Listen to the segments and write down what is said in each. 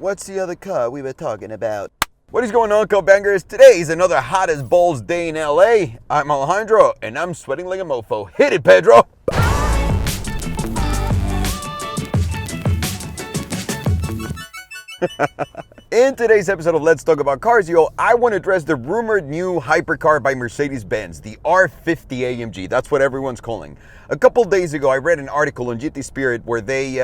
What's the other car we were talking about? What is going on, co-bangers? Today is another hot as balls day in LA. I'm Alejandro, and I'm sweating like a mofo. Hit it, Pedro! In today's episode of Let's Talk About Cars, I want to address the rumored new hypercar by Mercedes-Benz, the R50 AMG. That's what everyone's calling. A couple days ago, I read an article on GT Spirit where they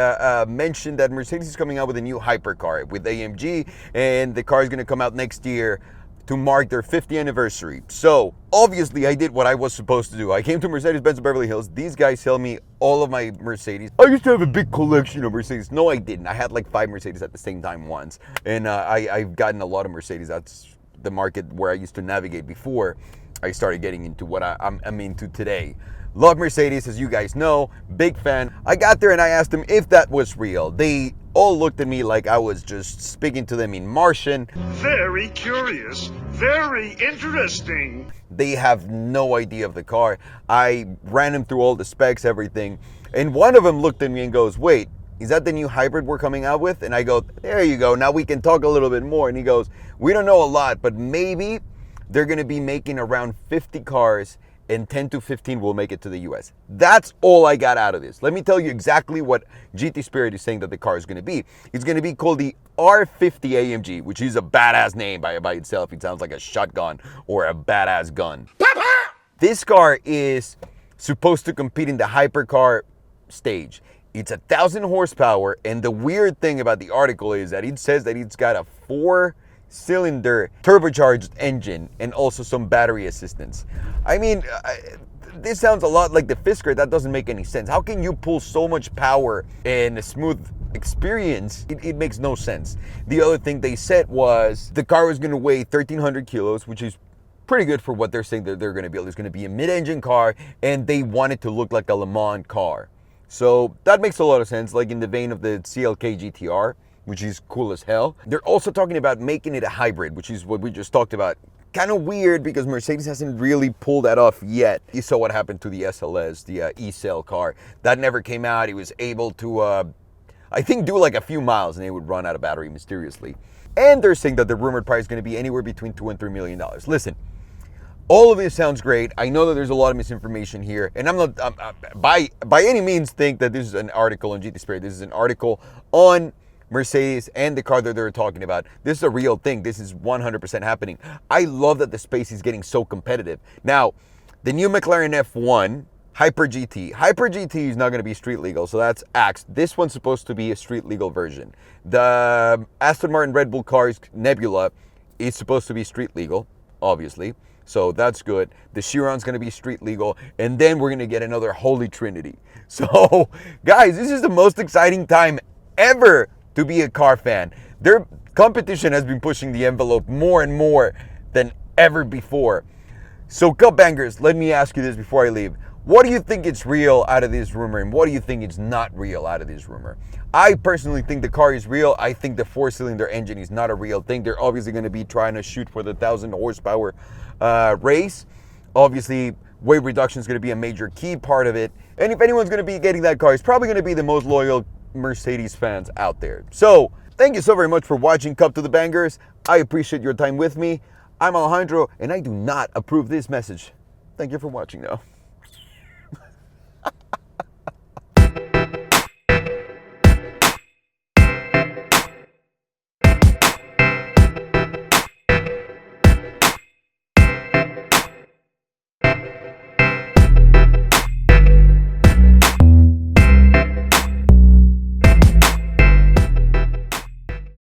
mentioned that Mercedes is coming out with a new hypercar with AMG, and the car is going to come out next year to mark their 50th anniversary. So, obviously, I did what I was supposed to do. I came to Mercedes-Benz in Beverly Hills. These guys sell me all of my Mercedes. I used to have a big collection of Mercedes. No, I didn't. I had like 5 Mercedes at the same time once. And I've gotten a lot of Mercedes. That's the market where I used to navigate before I started getting into what I'm into today. Love Mercedes, as you guys know. Big fan. I got there and I asked them if that was real. They all looked at me like I was just speaking to them in Martian. Very curious, very interesting. They have no idea of the car. I ran them through all the specs, everything. And one of them looked at me and goes, wait, is that the new hybrid we're coming out with? And I go, there you go. Now we can talk a little bit more. And he goes, we don't know a lot, but maybe they're going to be making around 50 cars and 10 to 15 will make it to the US. That's all I got out of this. Let me tell you exactly what GT Spirit is saying that the car is going to be. It's going to be called the R50 AMG, which is a badass name by itself. It sounds like a shotgun or a badass gun. This car is supposed to compete in the hypercar stage. It's 1,000 horsepower, and the weird thing about the article is that it says that it's got a 4-cylinder turbocharged engine and also some battery assistance. I mean, this sounds a lot like the Fisker. That doesn't make any sense. How can you pull so much power in a smooth experience? It makes no sense. The other thing they said was the car was going to weigh 1,300 kilos, which is pretty good for what they're saying that they're going to build. It's going to be a mid-engine car, and they want it to look like a Le Mans car. So that makes a lot of sense, like in the vein of the CLK GTR, which is cool as hell. They're also talking about making it a hybrid, which is what we just talked about. Kind of weird because Mercedes hasn't really pulled that off yet. You saw what happened to the SLS, the E-Cell car. That never came out. It was able to, I think, do like a few miles and it would run out of battery mysteriously. And they're saying that the rumored price is going to be anywhere between $2 and $3 million. Listen, all of this sounds great. I know that there's a lot of misinformation here, and I'm not by any means think that this is an article on GT Spirit. This is an article on Mercedes and the car that they're talking about. This is a real thing. This is 100% happening. I love that the space is getting so competitive. Now, the new McLaren F1 Hyper GT. Hyper GT is not going to be street legal, so that's axed. This one's supposed to be a street legal version. The Aston Martin Red Bull cars Nebula is supposed to be street legal, obviously. So that's good. The Chiron's going to be street legal. And then we're going to get another Holy Trinity. So, guys, this is the most exciting time ever to be a car fan. Their competition has been pushing the envelope more and more than ever before. So, cup bangers, let me ask you this before I leave. What do you think is real out of this rumor, and what do you think is not real out of this rumor? I personally think the car is real. I think the 4-cylinder engine is not a real thing. They're obviously going to be trying to shoot for the 1,000 horsepower race. Obviously, weight reduction is going to be a major key part of it. And if anyone's going to be getting that car, it's probably going to be the most loyal Mercedes fans out there. So, thank you so very much for watching Cup to the Bangers. I appreciate your time with me. I'm Alejandro, and I do not approve this message. Thank you for watching, though.